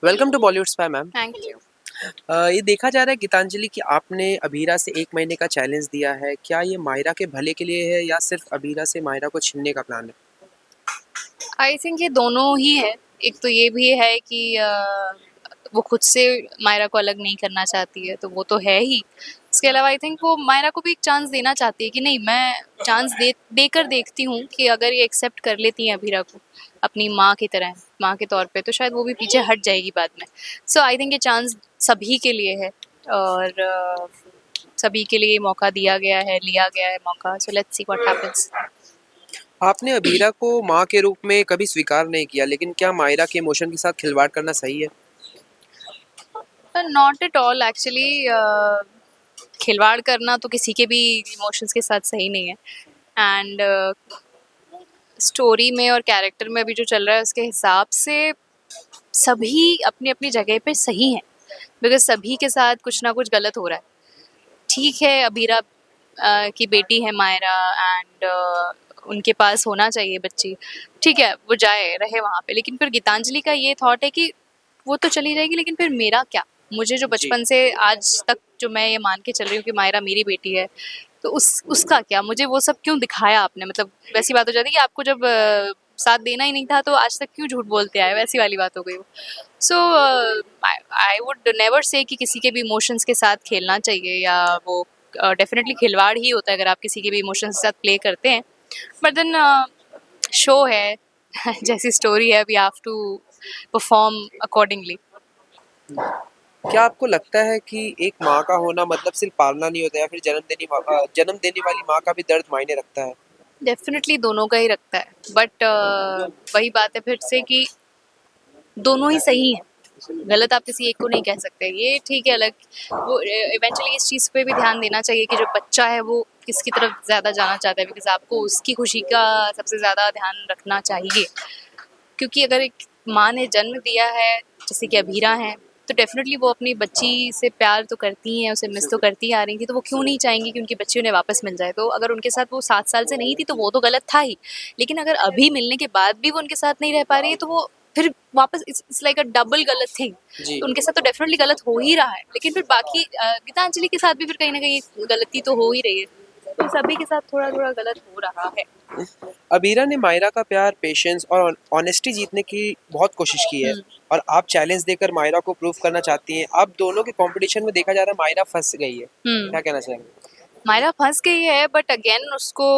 Welcome to Bollywood spy ma'am. Thank you. ये देखा जा रहा है गीतांजलि कि आपने अबीरा से 1 महीने का चैलेंज दिया है। क्या ये मायरा के भले के लिए है या सिर्फ अबीरा से मायरा को छीनने का प्लान है? आई थिंक ये दोनों ही है। एक तो ये भी है कि वो खुद से मायरा को अलग नहीं करना चाहती है, तो वो तो है ही। इसके अलावा आई थिंक वो मायरा को भी एक चांस देना चाहती है कि नहीं, मैं चांस देकर देखती हूँ कि अगर ये एक्सेप्ट कर लेती है अबीरा को अपनी माँ की तरह, माँ के तौर पे, तो शायद वो भी पीछे हट जाएगी बाद में। सो आई थिंक ये चांस सभी के लिए है और सभी के लिए मौका दिया गया है, लिया गया है मौका। So let's see what happens. आपने अबीरा को माँ के रूप में कभी स्वीकार नहीं किया, लेकिन क्या मायरा के इमोशन के साथ खिलवाड़ करना सही है? Not at all actually. खिलवाड़ करना तो किसी के भी इमोशंस के साथ सही नहीं है। एंड स्टोरी में और कैरेक्टर में अभी जो चल रहा है उसके हिसाब से सभी अपनी अपनी जगह पे सही हैं, बिकॉज सभी के साथ कुछ ना कुछ गलत हो रहा है। ठीक है, अबीरा की बेटी है मायरा, एंड उनके पास होना चाहिए बच्ची, ठीक है, वो जाए रहे वहाँ पे। लेकिन फिर गीतांजलि का ये थॉट है कि वो तो चली जाएगी, लेकिन फिर मेरा क्या? मुझे जो जी। बचपन से आज तक जो मैं ये मान के चल रही हूँ कि मायरा मेरी बेटी है, तो उसका क्या? मुझे वो सब क्यों दिखाया आपने? मतलब वैसी बात हो जाती है कि आपको जब साथ देना ही नहीं था तो आज तक क्यों झूठ बोलते आए, वैसी वाली बात हो गई वो। सो आई वुड नेवर से कि किसी के भी इमोशंस के साथ खेलना चाहिए, या वो डेफिनेटली खिलवाड़ ही होता है अगर आप किसी के भी इमोशंस के साथ प्ले करते हैं। बट देन शो है जैसी स्टोरी है, we have to perform accordingly. क्या आपको लगता है कि एक माँ का होना मतलब सिर्फ पालना नहीं होता, या फिर जन्म देने वाली माँ का भी दर्द मायने रखता है? डेफिनेटली दोनों का ही रखता है, बट वही बात है फिर से कि दोनों ही सही हैं। गलत आप किसी एक को नहीं कह सकते। ये ठीक है अलग, वो इवेंचुअली इस चीज़ पे भी ध्यान देना चाहिए कि जो बच्चा है वो किसकी तरफ ज़्यादा जाना चाहता है, बिकॉज आपको उसकी खुशी का सबसे ज़्यादा ध्यान रखना चाहिए। क्योंकि अगर एक माँ ने जन्म दिया है, जैसे कि अबीरा हैं, तो डेफिनेटली वो अपनी बच्ची से प्यार तो करती हैं, उसे मिस तो करती आ रही थी, तो वो क्यों नहीं चाहेंगी कि उनकी बच्ची उन्हें वापस मिल जाए। तो अगर उनके साथ वो 7 साल से नहीं थी तो वो तो गलत था ही, लेकिन अगर अभी मिलने के बाद भी वो उनके साथ नहीं रह पा रही है तो वो फिर वापस इट्स लाइक अ डबल गलत थिंग। जी। तो उनके साथ तो डेफिनेटली गलत हो ही रहा है, लेकिन फिर बाकी गीतांजलि के साथ भी फिर कहीं ना कहीं गलती तो हो ही रही है। तो सभी के साथ थोड़ा थोड़ा गलत हो रहा है। अबीरा ने मायरा का प्यार, पेशेंस और ऑनेस्टी जीतने की बहुत कोशिश की है, और आप चैलेंज देकर मायरा को प्रूव करना चाहती हैं। अब दोनों के कंपटीशन में देखा जा रहा है मायरा फंस गई है, क्या कहना चाहेंगे? मायरा फंस गई है, बट अगेन उसको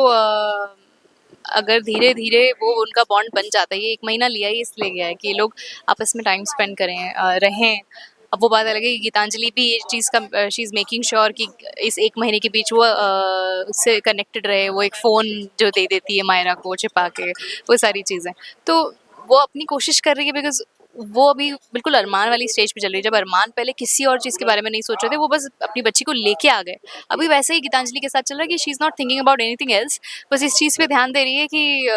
अगर धीरे धीरे वो उनका बॉन्ड बन जाता है। ये 1 महीना लिया ही इसलिए गया है कि ये लोग आपस में टाइम स्पेंड करें, रहें। अब वो बात अलग है कि गीतांजलि भी इस चीज़ का शी इज़ मेकिंग श्योर कि इस 1 महीने के बीच वो उससे कनेक्टेड रहे। वो एक फ़ोन जो दे देती है मायरा को छिपा के, वो सारी चीज़ें। तो वो अपनी कोशिश कर रही है, बिकॉज वो अभी बिल्कुल अरमान वाली स्टेज पे चल रही है। जब अरमान पहले किसी और चीज़ के बारे में नहीं सोच रहे थे, वो बस अपनी बच्ची को लेके आ गए। अभी वैसे ही गीतांजलि के साथ चल रहा है कि she is not thinking about anything else, बस इस चीज़ पे ध्यान दे रही है कि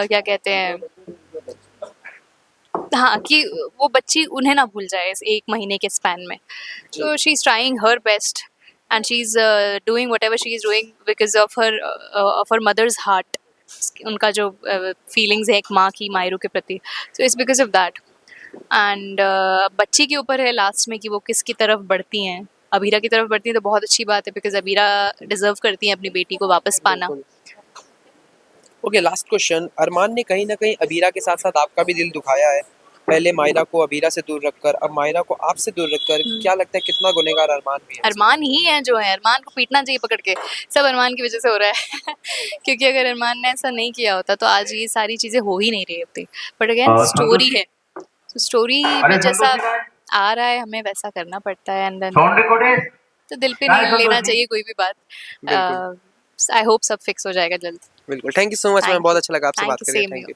क्या कहते हैं, हाँ, कि वो बच्ची उन्हें ना भूल जाए इस 1 महीने के स्पैन में। तो she is trying her best, and she is doing whatever she is doing because of her mother's heart. उनका जो फीलिंग्स है एक माँ की मायरू के प्रति, so it's because of that. And बच्ची के ऊपर है लास्ट में कि वो किसकी तरफ बढ़ती हैं। अबीरा की तरफ बढ़ती हैं तो बहुत अच्छी बात है, बिकॉज़ अबीरा डिज़र्व करती हैं अपनी बेटी को वापस पाना। Okay, last question. अरमान ने कहीं ना कहीं अबीरा के साथ साथ आपका भी दिल दुखाया है, पहले मायरा को अबीरा से दूर रखकर, अब मायरा को आपसे दूर रखकर। क्या लगता है कितना गुनहगार अरमान भी है? अरमान ही है जो है, अरमान को पीटना चाहिए पकड़ के। सब अरमान की वजह से हो रहा है क्योंकि अगर अरमान ने ऐसा नहीं किया होता तो आज ये सारी चीज़ें हो ही नहीं रही होती। बट अगेन स्टोरी है, तो स्टोरी में जैसा आ रहा है हमें वैसा करना पड़ता है। एंड देन तो दिल पे नहीं लेना चाहिए कोई भी बात। आई होप सब फिक्स हो जाएगा जल्द। बिल्कुल। Thank you so much ma'am, thank बहुत यू, अच्छा लगा आपसे थैंक बात यू, करके। Same thank you. यू।